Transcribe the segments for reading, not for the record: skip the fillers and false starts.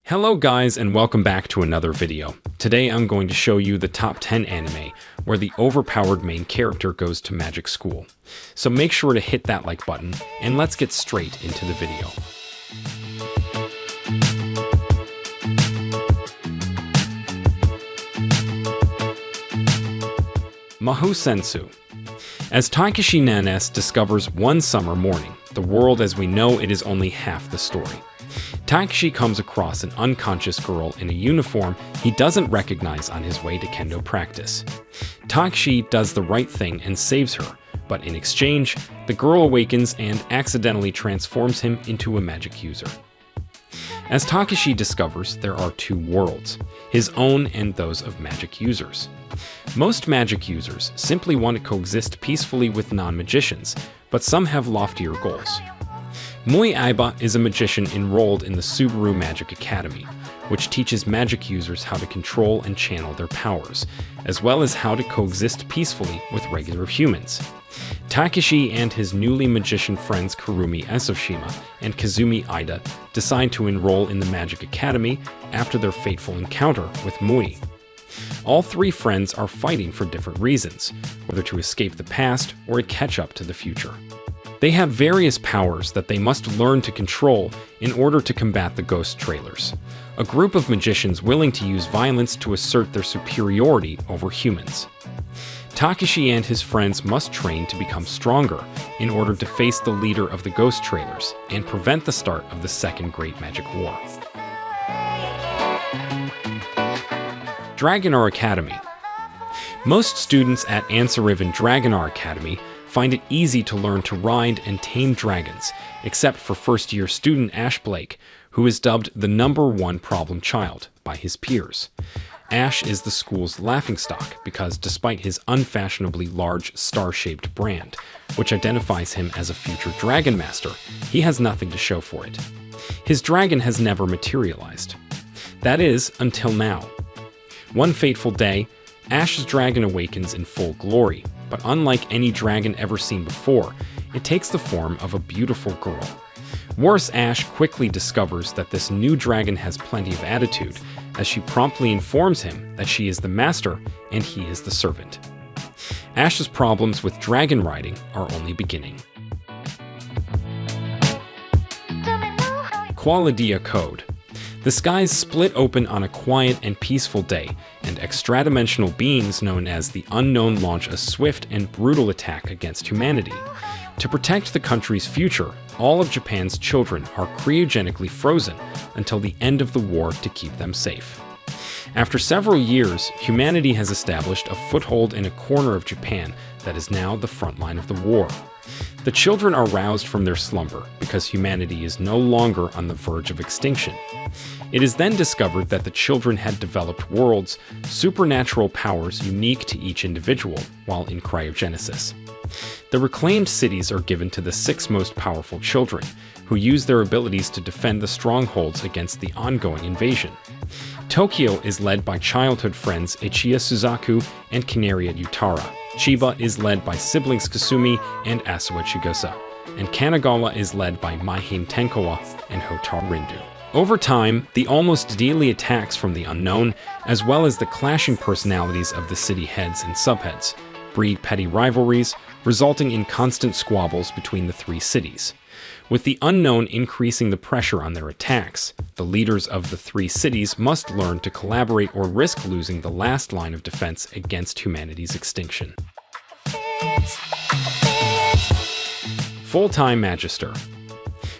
Hello guys and welcome back to another video. Today I'm going to show you the top 10 anime where the overpowered main character goes to magic school. So make sure to hit that like button and let's get straight into the video. Mahou Sensou. As Takeshi Nanes discovers one summer morning, the world as we know it is only half the story. Takeshi comes across an unconscious girl in a uniform he doesn't recognize on his way to kendo practice. Takeshi does the right thing and saves her, but in exchange, the girl awakens and accidentally transforms him into a magic user. As Takeshi discovers, there are two worlds, his own and those of magic users. Most magic users simply want to coexist peacefully with non-magicians, but some have loftier goals. Moi Aiba is a magician enrolled in the Subaru Magic Academy, which teaches magic users how to control and channel their powers, as well as how to coexist peacefully with regular humans. Takeshi and his newly magician friends Kurumi Esoshima and Kazumi Ida decide to enroll in the Magic Academy after their fateful encounter with Moi. All three friends are fighting for different reasons, whether to escape the past or to catch up to the future. They have various powers that they must learn to control in order to combat the ghost trailers, a group of magicians willing to use violence to assert their superiority over humans. Takeshi and his friends must train to become stronger in order to face the leader of the ghost trailers and prevent the start of the Second Great Magic War. Dragonar Academy. Most students at Ansarivan Dragonar Academy find it easy to learn to ride and tame dragons, except for first-year student Ash Blake, who is dubbed the #1 problem child by his peers. Ash is the school's laughingstock because despite his unfashionably large star-shaped brand, which identifies him as a future dragon master, he has nothing to show for it. His dragon has never materialized. That is, until now. One fateful day, Ash's dragon awakens in full glory, but unlike any dragon ever seen before, it takes the form of a beautiful girl. Worse, Ash quickly discovers that this new dragon has plenty of attitude, as she promptly informs him that she is the master and he is the servant. Ash's problems with dragon riding are only beginning. Qualidea Code. The skies split open on a quiet and peaceful day, and extra-dimensional beings known as the Unknown launch a swift and brutal attack against humanity. To protect the country's future, all of Japan's children are cryogenically frozen until the end of the war to keep them safe. After several years, humanity has established a foothold in a corner of Japan that is now the front line of the war. The children are roused from their slumber because humanity is no longer on the verge of extinction. It is then discovered that the children had developed worlds, supernatural powers unique to each individual while in cryogenesis. The reclaimed cities are given to the 6 most powerful children, who use their abilities to defend the strongholds against the ongoing invasion. Tokyo is led by childhood friends Ichiya Suzaku and Canaria Utara. Chiba is led by siblings Kasumi and Asuwa Chigusa, and Kanagawa is led by Maihime Tenkawa and Hotaru Rindu. Over time, the almost daily attacks from the unknown, as well as the clashing personalities of the city heads and subheads, breed petty rivalries, resulting in constant squabbles between the 3 cities. With the unknown increasing the pressure on their attacks, the leaders of the 3 cities must learn to collaborate or risk losing the last line of defense against humanity's extinction. Full-time Magister.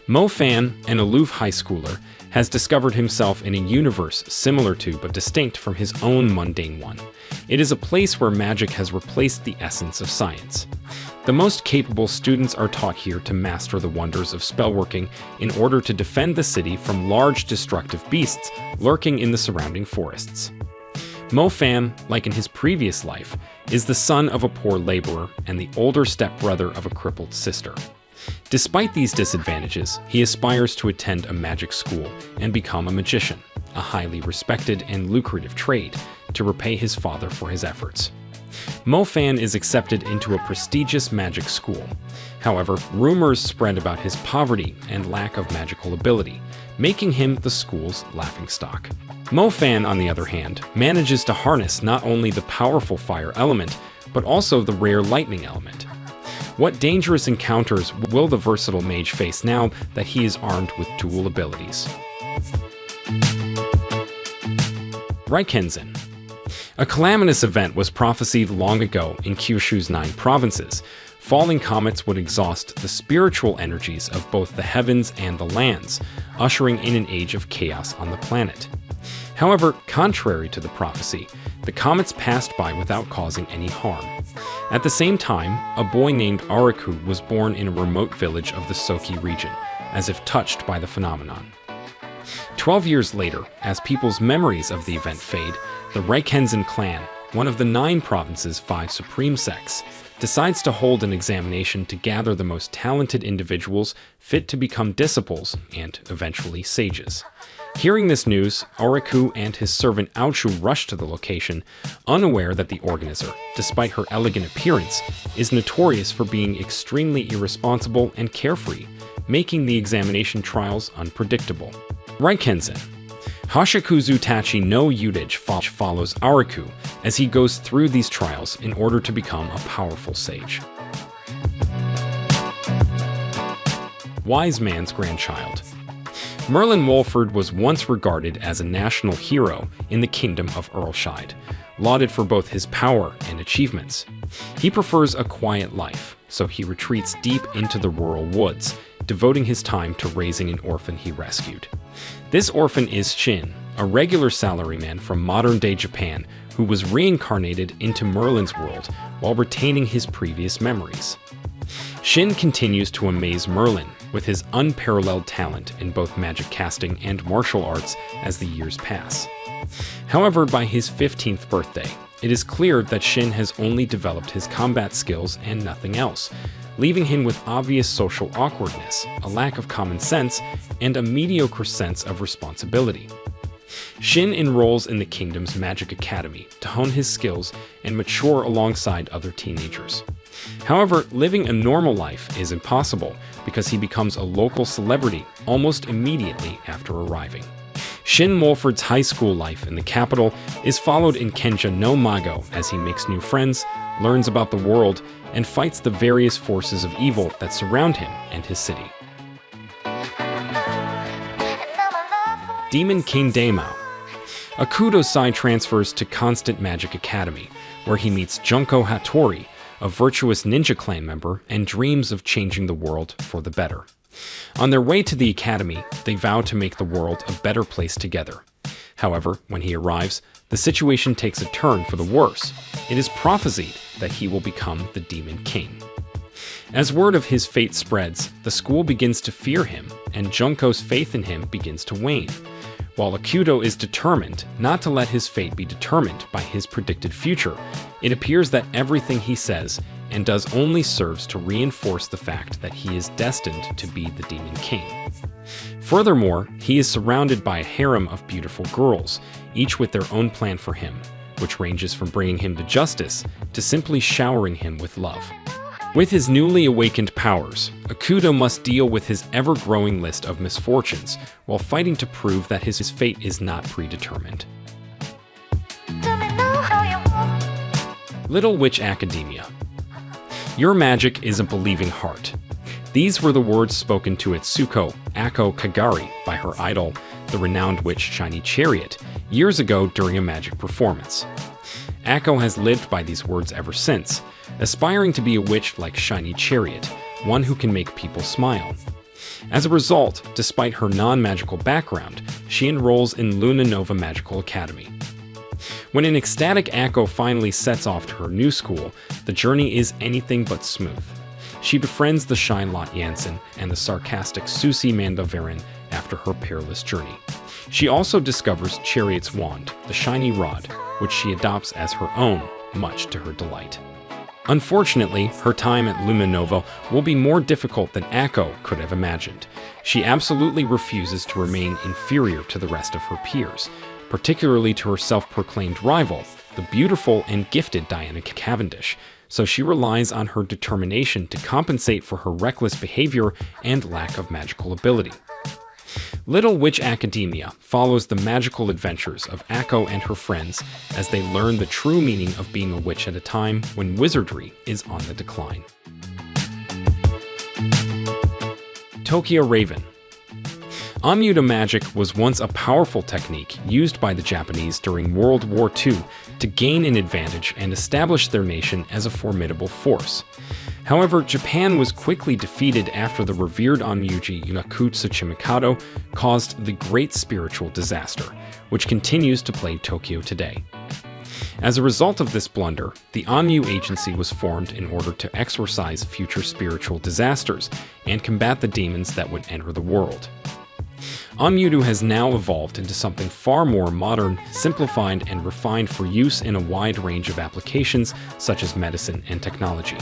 Mo Fan, an aloof high schooler, has discovered himself in a universe similar to but distinct from his own mundane one. It is a place where magic has replaced the essence of science. The most capable students are taught here to master the wonders of spellworking in order to defend the city from large destructive beasts lurking in the surrounding forests. Mo Fan, like in his previous life, is the son of a poor laborer and the older stepbrother of a crippled sister. Despite these disadvantages, he aspires to attend a magic school and become a magician, a highly respected and lucrative trade, to repay his father for his efforts. Mo Fan is accepted into a prestigious magic school. However, rumors spread about his poverty and lack of magical ability, making him the school's laughingstock. Mo Fan, on the other hand, manages to harness not only the powerful fire element, but also the rare lightning element. What dangerous encounters will the versatile mage face now that he is armed with dual abilities? Reikenzan. A calamitous event was prophesied long ago in Kyushu's 9 provinces. Falling comets would exhaust the spiritual energies of both the heavens and the lands, ushering in an age of chaos on the planet. However, contrary to the prophecy, the comets passed by without causing any harm. At the same time, a boy named Ariku was born in a remote village of the Soki region, as if touched by the phenomenon. 12 years later, as people's memories of the event fade, the Reikenzan clan, one of the 9 province's 5 supreme sects, decides to hold an examination to gather the most talented individuals fit to become disciples and, eventually, sages. Hearing this news, Ariku and his servant Aochu rush to the location, unaware that the organizer, despite her elegant appearance, is notorious for being extremely irresponsible and carefree, making the examination trials unpredictable. Reikenzan. Hashikuzu Tachi no Yudage follows Ariku as he goes through these trials in order to become a powerful sage. Wise Man's Grandchild. Merlin Wolford was once regarded as a national hero in the kingdom of Earlshide, lauded for both his power and achievements. He prefers a quiet life, so he retreats deep into the rural woods, devoting his time to raising an orphan he rescued. This orphan is Shin, a regular salaryman from modern-day Japan who was reincarnated into Merlin's world while retaining his previous memories. Shin continues to amaze Merlin with his unparalleled talent in both magic casting and martial arts as the years pass. However, by his 15th birthday, it is clear that Shin has only developed his combat skills and nothing else, leaving him with obvious social awkwardness, a lack of common sense, and a mediocre sense of responsibility. Shin enrolls in the kingdom's Magic Academy to hone his skills and mature alongside other teenagers. However, living a normal life is impossible because he becomes a local celebrity almost immediately after arriving. Shin Wolford's high school life in the capital is followed in Kenja no Mago as he makes new friends, learns about the world, and fights the various forces of evil that surround him and his city. Demon King Daimao. Akudo-sai transfers to Constant Magic Academy, where he meets Junko Hattori, a virtuous ninja clan member, and dreams of changing the world for the better. On their way to the academy, they vow to make the world a better place together. However, when he arrives, the situation takes a turn for the worse. It is prophesied that he will become the Demon King. As word of his fate spreads, the school begins to fear him, and Junko's faith in him begins to wane. While Akudo is determined not to let his fate be determined by his predicted future, it appears that everything he says and does only serves to reinforce the fact that he is destined to be the Demon King. Furthermore, he is surrounded by a harem of beautiful girls, each with their own plan for him, which ranges from bringing him to justice to simply showering him with love. With his newly awakened powers, Akudo must deal with his ever-growing list of misfortunes while fighting to prove that his fate is not predetermined. Little Witch Academia. Your magic is a believing heart. These were the words spoken to Itsuko Ako Kagari by her idol, the renowned witch Shiny Chariot, years ago during a magic performance. Ako has lived by these words ever since, aspiring to be a witch like Shiny Chariot, one who can make people smile. As a result, despite her non-magical background, she enrolls in Luna Nova Magical Academy. When an ecstatic Ako finally sets off to her new school, the journey is anything but smooth. She befriends the shy Lot Jansen and the sarcastic Susie Mandovarin after her perilous journey. She also discovers Chariot's wand, the shiny rod, which she adopts as her own, much to her delight. Unfortunately, her time at Luna Nova will be more difficult than Ako could have imagined. She absolutely refuses to remain inferior to the rest of her peers, particularly to her self-proclaimed rival, the beautiful and gifted Diana Cavendish, so she relies on her determination to compensate for her reckless behavior and lack of magical ability. Little Witch Academia follows the magical adventures of Akko and her friends as they learn the true meaning of being a witch at a time when wizardry is on the decline. Tokyo Raven. Onmyuta magic was once a powerful technique used by the Japanese during World War II to gain an advantage and establish their nation as a formidable force. However, Japan was quickly defeated after the revered Onmyuji Yaku Tsuchimikado caused the Great Spiritual Disaster, which continues to plague Tokyo today. As a result of this blunder, the Onmyu Agency was formed in order to exorcise future spiritual disasters and combat the demons that would enter the world. Onmyuta has now evolved into something far more modern, simplified, and refined for use in a wide range of applications such as medicine and technology.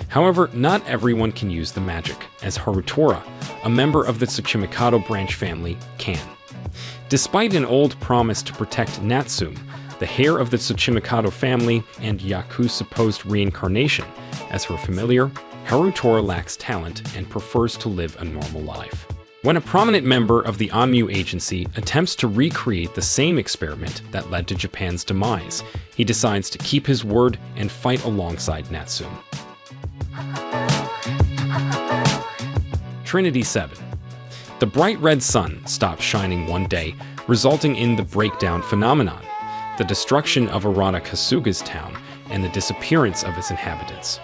However, not everyone can use the magic, as Harutora, a member of the Tsuchimikado branch family, can. Despite an old promise to protect Natsume, the heir of the Tsuchimikado family and Yaku's supposed reincarnation, as her familiar, Harutora lacks talent and prefers to live a normal life. When a prominent member of the Onmyu Agency attempts to recreate the same experiment that led to Japan's demise, he decides to keep his word and fight alongside Natsume. Trinity Seven. The bright red sun stops shining one day, resulting in the breakdown phenomenon, the destruction of Arata Kasuga's town, and the disappearance of its inhabitants.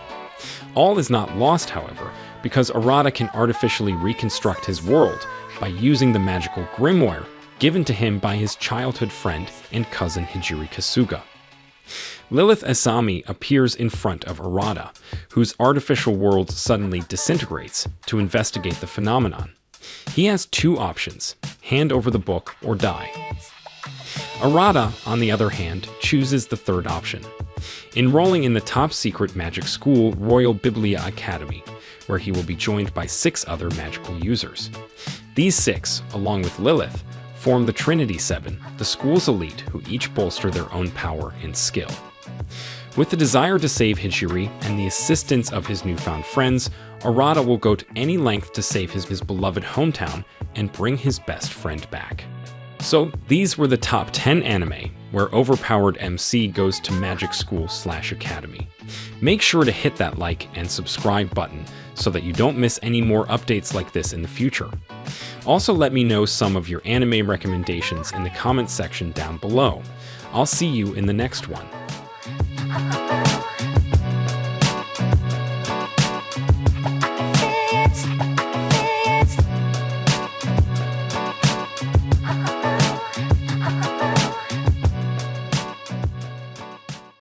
All is not lost, however, because Arata can artificially reconstruct his world by using the magical grimoire given to him by his childhood friend and cousin Hijiri Kasuga. Lilith Asami appears in front of Arata, whose artificial world suddenly disintegrates, to investigate the phenomenon. He has two options: hand over the book or die. Arata, on the other hand, chooses the third option, enrolling in the top-secret magic school Royal Biblia Academy, where he will be joined by 6 other magical users. These 6, along with Lilith, form the Trinity Seven, the school's elite who each bolster their own power and skill. With the desire to save Hijiri and the assistance of his newfound friends, Arata will go to any length to save his beloved hometown and bring his best friend back. So these were the top 10 anime where Overpowered MC goes to magic school/academy. Make sure to hit that like and subscribe button so that you don't miss any more updates like this in the future. Also, let me know some of your anime recommendations in the comments section down below. I'll see you in the next one.